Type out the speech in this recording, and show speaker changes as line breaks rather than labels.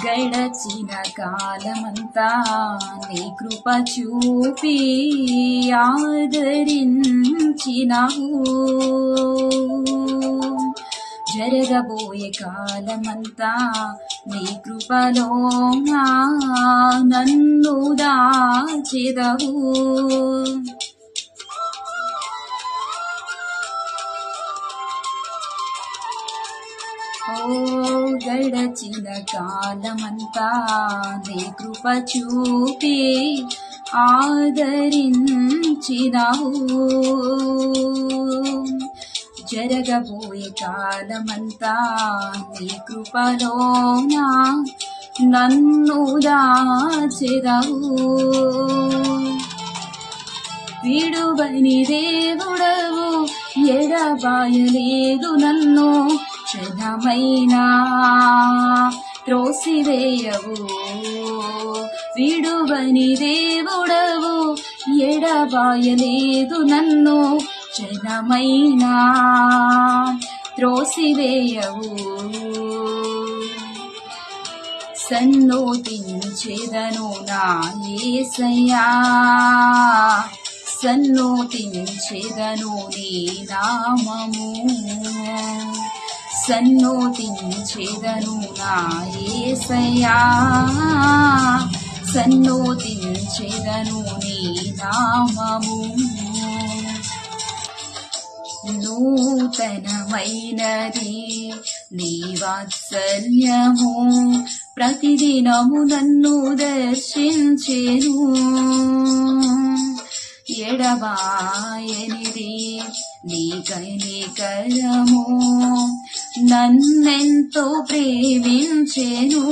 గడచిన కాలమంతా నీ కృప చూపి ఆదరించినావు. జరగబోయే కాలమంతా నీ కృపలోనా నన్ను దాచెదవు. గడచిన కాలమంతా నీ కృప చూపి ఆదరించినావు. జరగబోయే కాలమంతా నీ కృపలోనా నన్ను దాచెదవు. విడువని దేవుడవు, ఎడబాయలేదు నన్ను క్షణమైనా త్రోసివేయవు. విడువని దేవుడవు, ఎడబాయలేదు నన్ను క్షణమైనా త్రోసివేయవు. సన్నోతించెదను నా యేసయ్యా, సన్నోతించెదను నీ నామము. సన్నోతించెదను నా యేసయ్యా, సన్నోతించెదను నీ నామము. నూతనమైనది నీ వాత్సల్యము, ప్రతిదినము నన్ను దర్శించెను. ఎడబాయనిది నీ కనికరము, నన్నెంతో ప్రేమించెను.